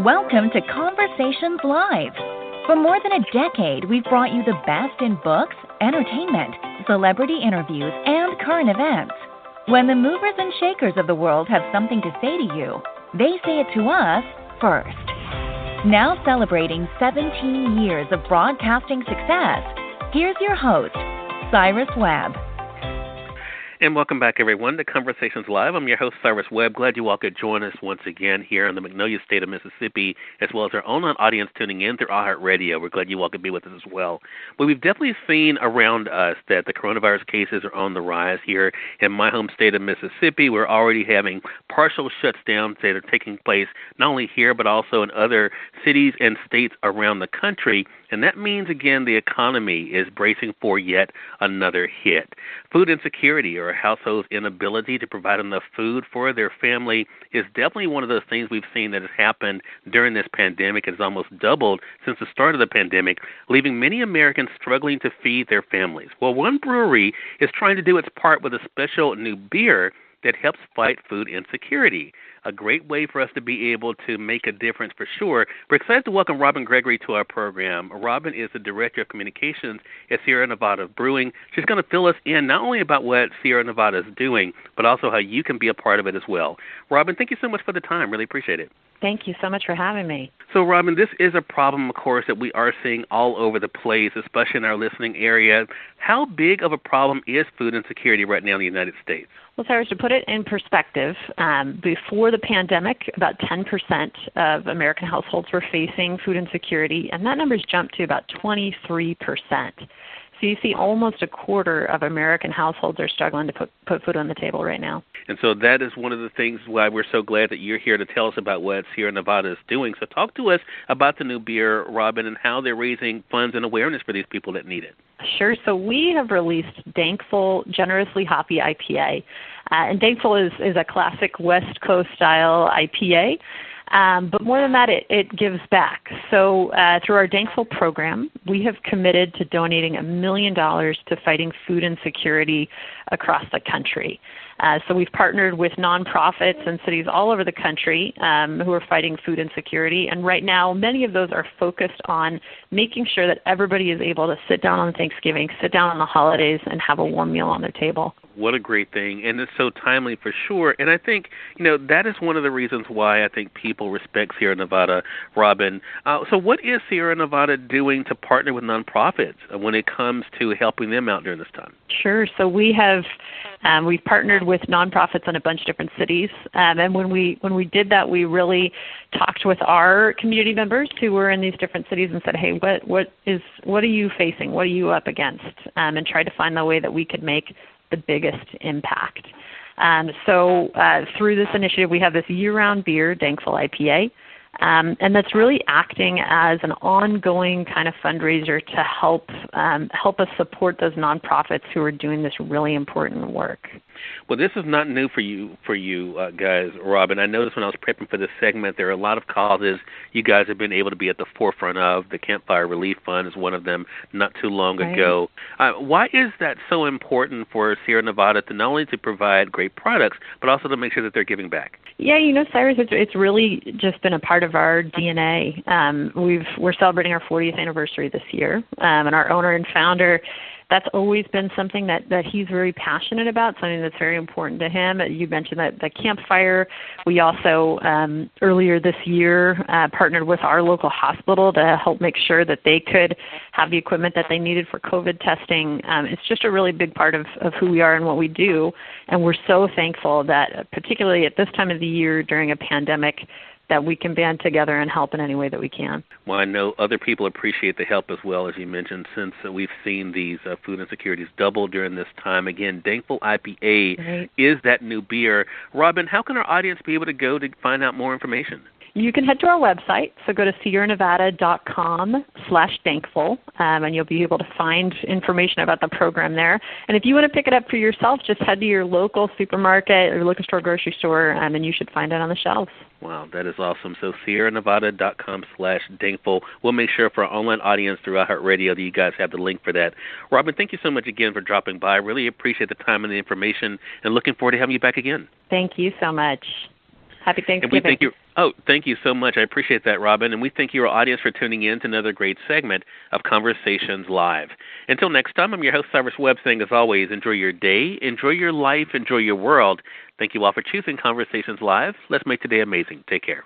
Welcome to Conversations Live. For more than a decade, we've brought you the best in books, entertainment, celebrity interviews, and current events. When the movers and shakers of the world have something to say to you, they say it to us first. Now celebrating 17 years of broadcasting success, here's your host, Cyrus Webb. And welcome back, everyone, to Conversations Live. I'm your host, Cyrus Webb. Glad you all could join us once again here in the Magnolia State of Mississippi, as well as our online audience tuning in through iHeartRadio. We're glad you all could be with us as well. But we've definitely seen around us that the coronavirus cases are on the rise here in my home state of Mississippi. We're already having partial shutdowns that are taking place not only here but also in other cities and states around the country. And that means, again, the economy is bracing for yet another hit. Food insecurity, or a household's inability to provide enough food for their family, is definitely one of those things we've seen that has happened during this pandemic. It's almost doubled since the start of the pandemic, leaving many Americans struggling to feed their families. Well, one brewery is trying to do its part with a special new beer that helps fight food insecurity. A great way for us to be able to make a difference for sure. We're excited to welcome Robin Gregory to our program. Robin is the Director of Communications at Sierra Nevada Brewing. She's going to fill us in not only about what Sierra Nevada is doing, but also how you can be a part of it as well. Robin, thank you so much for the time. Really appreciate it. Thank you so much for having me. So, Robin, this is a problem, of course, that we are seeing all over the place, especially in our listening area. How big of a problem is food insecurity right now in the United States? Well, Cyrus, to put it in perspective, before the pandemic, about 10% of American households were facing food insecurity, and that number's jumped to about 23%. So you see almost a quarter of American households are struggling to put food on the table right now. And so that is one of the things why we're so glad that you're here to tell us about what Sierra Nevada is doing. So talk to us about the new beer, Robin, and how they're raising funds and awareness for these people that need it. Sure. So we have released Dankful Generously Hoppy IPA. And Dankful is a classic West Coast style IPA. But more than that, it gives back. So through our Dankful program, we have committed to donating $1 million to fighting food insecurity across the country. So we've partnered with nonprofits and cities all over the country who are fighting food insecurity. And right now, many of those are focused on making sure that everybody is able to sit down on Thanksgiving, sit down on the holidays, and have a warm meal on their table. What a great thing, and it's so timely for sure. And I think, that is one of the reasons why I think people respect Sierra Nevada, Robin. So what is Sierra Nevada doing to partner with nonprofits when it comes to helping them out during this time? Sure. So we've partnered with nonprofits in a bunch of different cities, and when we did that, we really talked with our community members who were in these different cities and said, hey, what are you facing? What are you up against? And tried to find the way that we could make the biggest impact. So through this initiative, we have this year-round beer, Dankful IPA, and that's really acting as an ongoing kind of fundraiser to help us support those nonprofits who are doing this really important work. Well, this is not new for you guys, Robin. I noticed when I was prepping for this segment, there are a lot of causes you guys have been able to be at the forefront of. The Campfire Relief Fund is one of them not too long ago. Why is that so important for Sierra Nevada to not only to provide great products, but also to make sure that they're giving back? Yeah, Cyrus, it's really just been a part of our DNA. We're celebrating our 40th anniversary this year, and our owner and founder, that's always been something that he's very passionate about, something that's very important to him. You mentioned that the campfire. We also, earlier this year, partnered with our local hospital to help make sure that they could have the equipment that they needed for COVID testing. It's just a really big part of who we are and what we do, and we're so thankful that, particularly at this time of the year during a pandemic, that we can band together and help in any way that we can. Well, I know other people appreciate the help as well, as you mentioned, since we've seen these food insecurities double during this time. Again, Dankful IPA is that new beer. Robin, how can our audience be able to go to find out more information? You can head to our website, so go to sierranevada.com/dankful, and you'll be able to find information about the program there. And if you want to pick it up for yourself, just head to your local supermarket or local store, grocery store, and you should find it on the shelves. Wow, that is awesome. So sierranevada.com/dankful. We'll make sure for our online audience through iHeartRadio that you guys have the link for that. Robin, thank you so much again for dropping by. I really appreciate the time and the information, and looking forward to having you back again. Thank you so much. Happy Thanksgiving. And we thank you. Oh, thank you so much. I appreciate that, Robin. And we thank your audience for tuning in to another great segment of Conversations Live. Until next time, I'm your host, Cyrus Webb, saying, as always, enjoy your day, enjoy your life, enjoy your world. Thank you all for choosing Conversations Live. Let's make today amazing. Take care.